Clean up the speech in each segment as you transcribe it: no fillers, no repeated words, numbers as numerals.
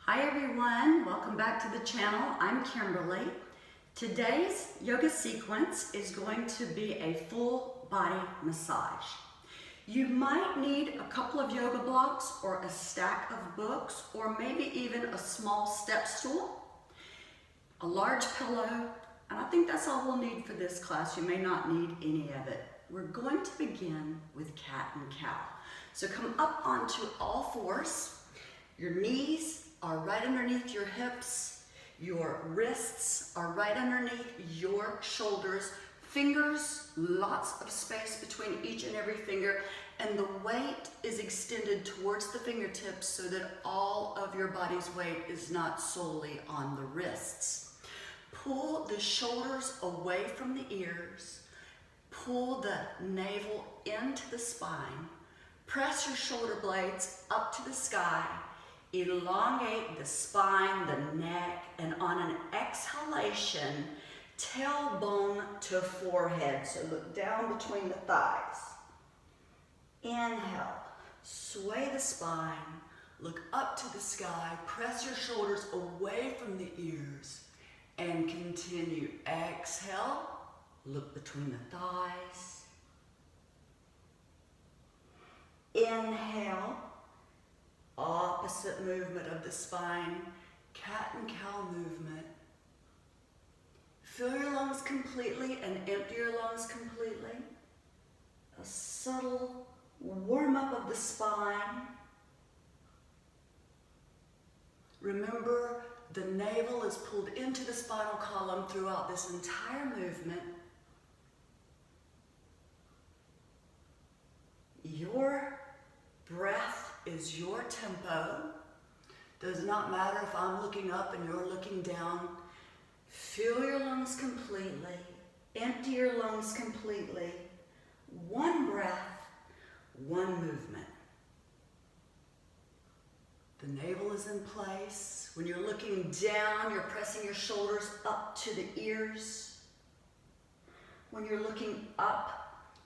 Hi everyone, welcome back to the channel. I'm Kimberly. Today's yoga sequence is going to be a full body massage. You might need a couple of yoga blocks or a stack of books or maybe even a small step stool, a large pillow, and I think that's all we'll need for this class. You may not need any of it. We're going to begin with cat and cow. So come up onto all fours. Your knees are right underneath your hips. Your wrists are right underneath your shoulders. Fingers, lots of space between each and every finger. And the weight is extended towards the fingertips so that all of your body's weight is not solely on the wrists. Pull the shoulders away from the ears. Pull the navel into the spine. Press your shoulder blades up to the sky. Elongate the spine, the neck, and on an exhalation, tailbone to forehead. So look down between the thighs. Inhale, sway the spine, look up to the sky, press your shoulders away from the ears, and continue. Exhale, look between the thighs. Inhale, opposite movement of the spine, cat and cow movement. Fill your lungs completely and empty your lungs completely. A subtle warm up of the spine. Remember, the navel is pulled into the spinal column throughout this entire movement. Your breath is your tempo. Does not matter if I'm looking up and you're looking down. Fill your lungs completely. Empty your lungs completely. One breath, one movement. The navel is in place. When you're looking down, you're pressing your shoulders up to the ears. When you're looking up,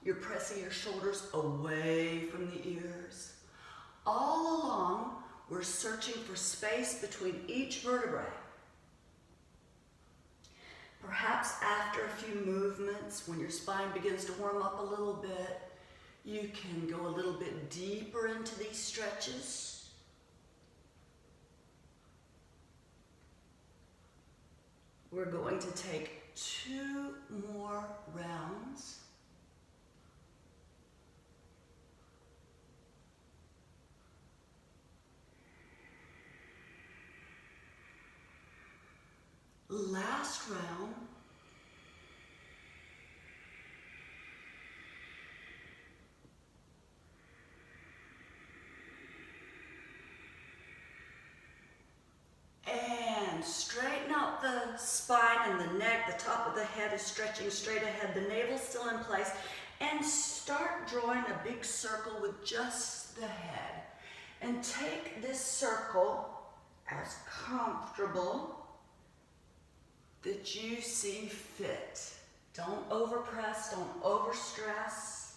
you're pressing your shoulders away from the ears. All along, we're searching for space between each vertebrae. Perhaps after a few movements, when your spine begins to warm up a little bit, you can go a little bit deeper into these stretches. We're going to take 2 more rounds. Last round. And straighten out the spine and the neck. The top of the head is stretching straight ahead. The navel's still in place. And start drawing a big circle with just the head. And take this circle as comfortable that you see fit. Don't overpress, don't overstress.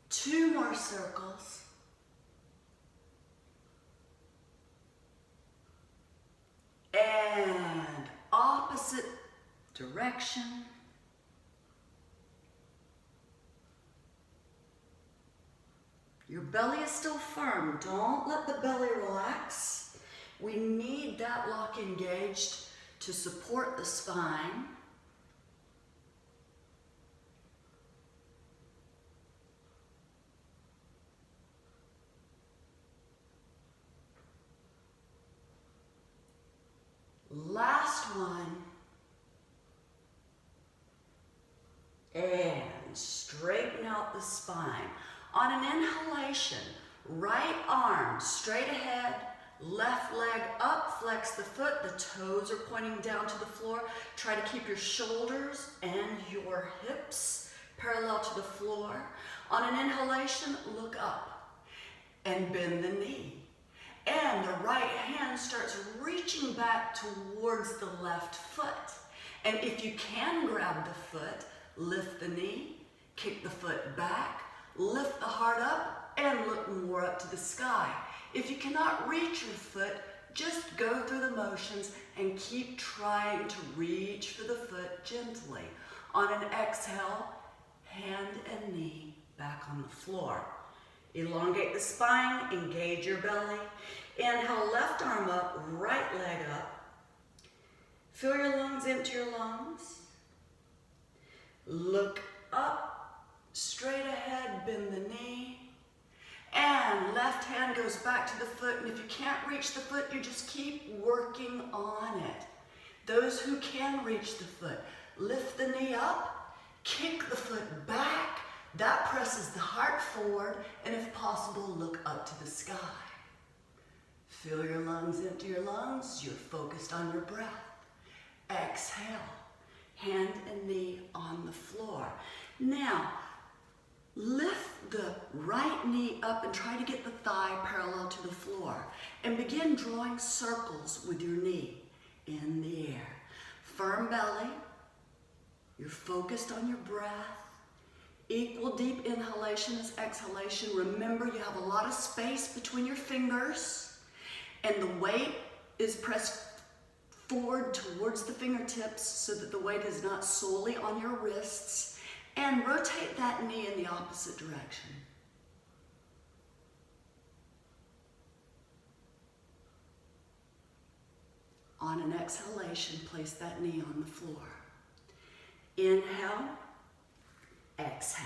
Two more circles. And opposite direction. Your belly is still firm. Don't let the belly relax. We need that lock engaged to support the spine. Last one. And straighten out the spine. On an inhalation, right arm straight ahead, left leg up, flex the foot, the toes are pointing down to the floor. Try to keep your shoulders and your hips parallel to the floor. On an inhalation, look up and bend the knee. And the right hand starts reaching back towards the left foot. And if you can grab the foot, lift the knee, Kick the foot back, lift the heart up, and look more up to the sky. If you cannot reach your foot, just go through the motions and keep trying to reach for the foot gently. On an exhale, hand and knee back on the floor. Elongate the spine, engage your belly. Inhale, left arm up, right leg up. Fill your lungs, empty your lungs. Look up, straight ahead, bend the knee. And left hand goes back to the foot, and if you can't reach the foot, you just keep working on it. Those who can reach the foot, lift the knee up, kick the foot back. That presses the heart forward, and if possible, look up to the sky. Fill your lungs, empty your lungs. You're focused on your breath. Exhale, hand and knee on the floor. Now, lift the right knee up and try to get the thigh parallel to the floor. And begin drawing circles with your knee in the air. Firm belly. You're focused on your breath. Equal deep inhalation as exhalation. Remember, you have a lot of space between your fingers, and the weight is pressed forward towards the fingertips so that the weight is not solely on your wrists. And rotate that knee in the opposite direction. On an exhalation, place that knee on the floor. Inhale, exhale.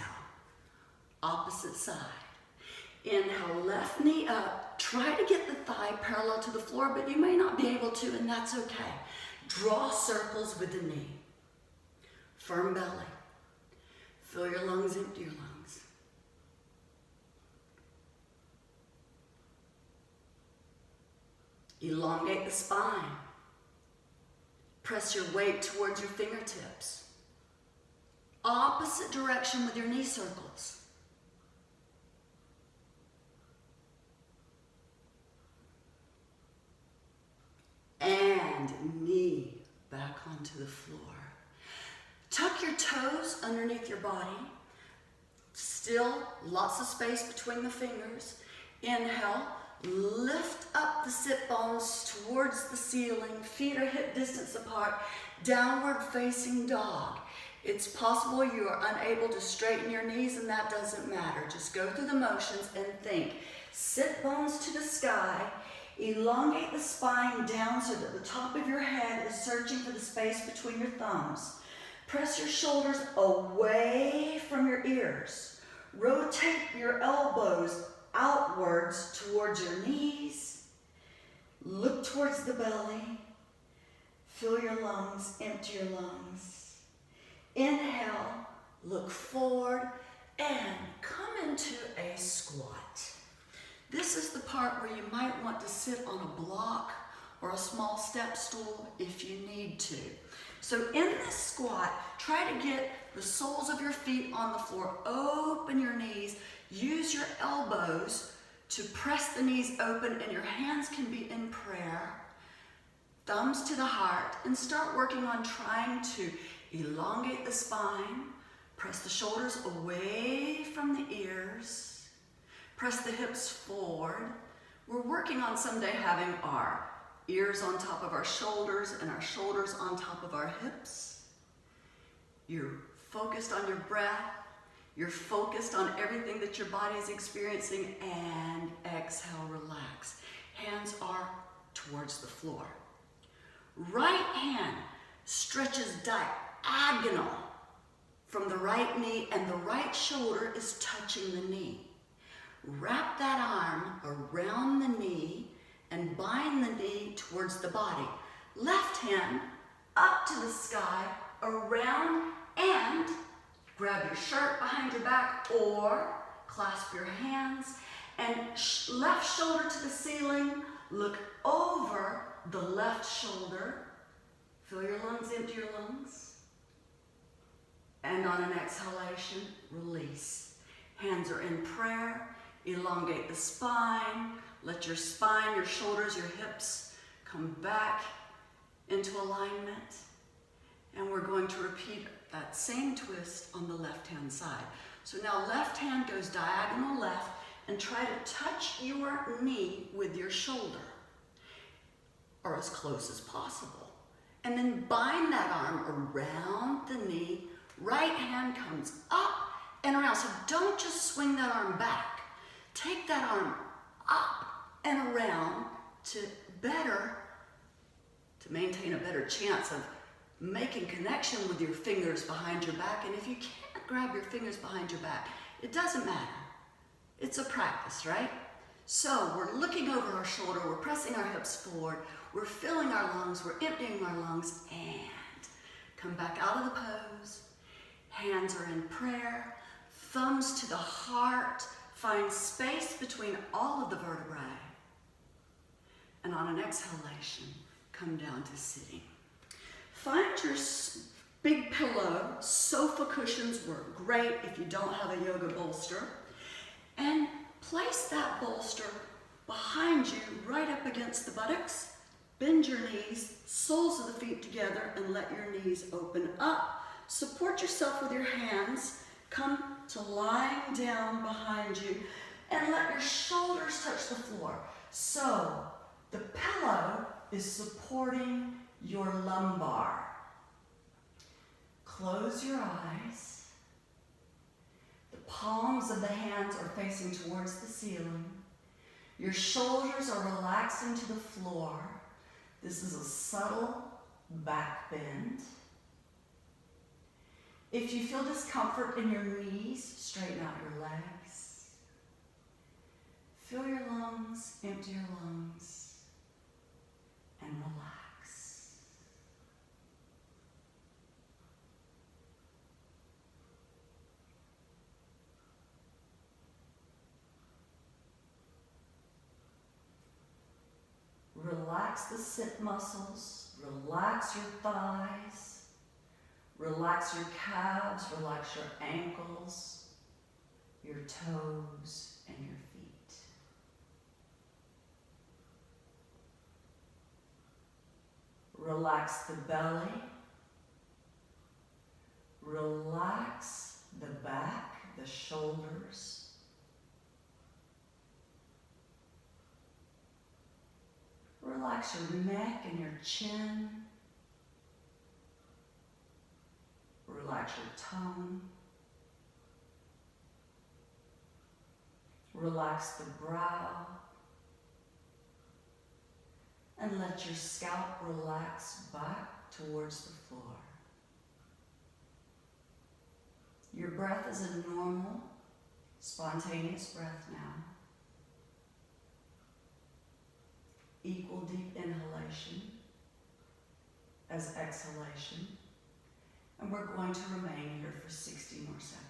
Opposite side. Inhale, left knee up. Try to get the thigh parallel to the floor, but you may not be able to, and that's okay. Draw circles with the knee. Firm belly. Fill your lungs, empty your lungs. Elongate the spine. Press your weight towards your fingertips. Opposite direction with your knee circles. And knee back onto the floor. Tuck your toes underneath your body. Still lots of space between the fingers. Inhale, lift up the sit bones towards the ceiling. Feet are hip distance apart. Downward facing dog. It's possible you are unable to straighten your knees, and that doesn't matter. Just go through the motions and think. Sit bones to the sky. Elongate the spine down so that the top of your head is searching for the space between your thumbs. Press your shoulders away from your ears. Rotate your elbows outwards towards your knees. Look towards the belly. Fill your lungs, empty your lungs. Inhale, look forward, and come into a squat. This is the part where you might want to sit on a block or a small step stool if you need to. So in this squat, try to get the soles of your feet on the floor. Open your knees. Use your elbows to press the knees open, and your hands can be in prayer. Thumbs to the heart, and start working on trying to elongate the spine. Press the shoulders away from the ears. Press the hips forward. We're working on someday having our ears on top of our shoulders and our shoulders on top of our hips. You're focused on your breath. You're focused on everything that your body is experiencing, and exhale, relax. Hands are towards the floor. Right hand stretches diagonal from the right knee, and the right shoulder is touching the knee. Wrap that arm around the knee and bind the knee towards the body. Left hand up to the sky, around, and grab your shirt behind your back or clasp your hands, and left shoulder to the ceiling. Look over the left shoulder. Fill your lungs, empty your lungs. And on an exhalation, release. Hands are in prayer. Elongate the spine. Let your spine, your shoulders, your hips come back into alignment. And we're going to repeat that same twist on the left-hand side. So now left hand goes diagonal left and try to touch your knee with your shoulder, or as close as possible. And then bind that arm around the knee. Right hand comes up and around. So don't just swing that arm back. Take that arm up and around to maintain a better chance of making connection with your fingers behind your back. And if you can't grab your fingers behind your back, it doesn't matter. It's a practice, right? So we're looking over our shoulder, we're pressing our hips forward, we're filling our lungs, we're emptying our lungs, and come back out of the pose. Hands are in prayer, thumbs to the heart, find space between all of the vertebrae. And on an exhalation, come down to sitting. Find your big pillow. Sofa cushions work great if you don't have a yoga bolster. And place that bolster behind you, right up against the buttocks. Bend your knees, soles of the feet together, and let your knees open up. Support yourself with your hands. Come to lying down behind you, and let your shoulders touch the floor. So the pillow is supporting your lumbar. Close your eyes. The palms of the hands are facing towards the ceiling. Your shoulders are relaxing to the floor. This is a subtle back bend. If you feel discomfort in your knees, straighten out your legs. Fill your lungs, empty your lungs, and relax. Relax the sit muscles, relax your thighs, relax your calves, relax your ankles, your toes, and your feet. Relax the belly, relax the back, the shoulders. Relax your neck and your chin. Relax your tongue. Relax the brow. And let your scalp relax back towards the floor. Your breath is a normal, spontaneous breath now. Equal deep inhalation as exhalation. And we're going to remain here for 60 more seconds.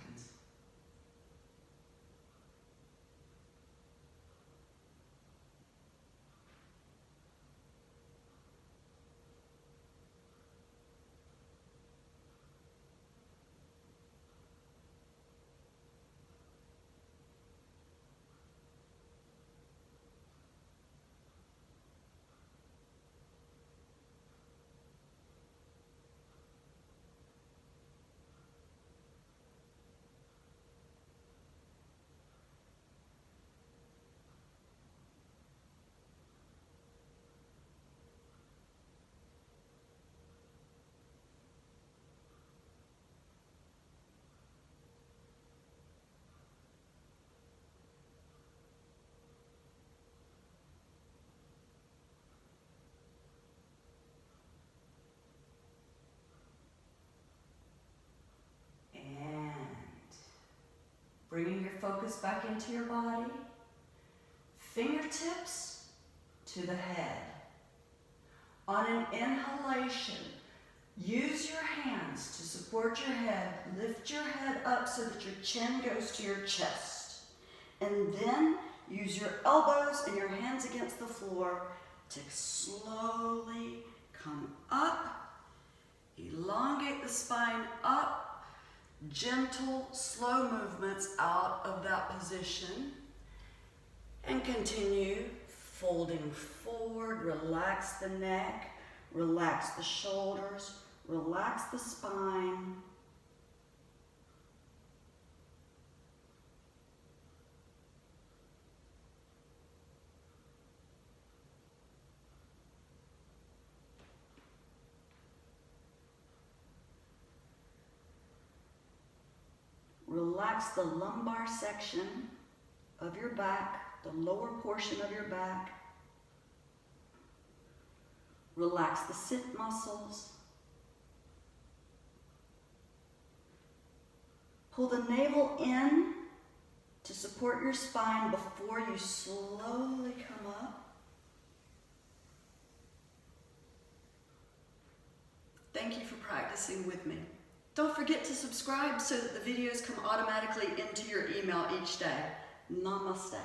Bringing your focus back into your body, fingertips to the head. On an inhalation, use your hands to support your head. Lift your head up so that your chin goes to your chest. And then use your elbows and your hands against the floor to slowly come up, elongate the spine up, gentle, slow movements out of that position, and continue folding forward. Relax the neck, relax the shoulders, relax the spine. relax the lumbar section of your back, the lower portion of your back. Relax the sit muscles. Pull the navel in to support your spine before you slowly come up. Thank you for practicing with me. Don't forget to subscribe so that the videos come automatically into your email each day. Namaste.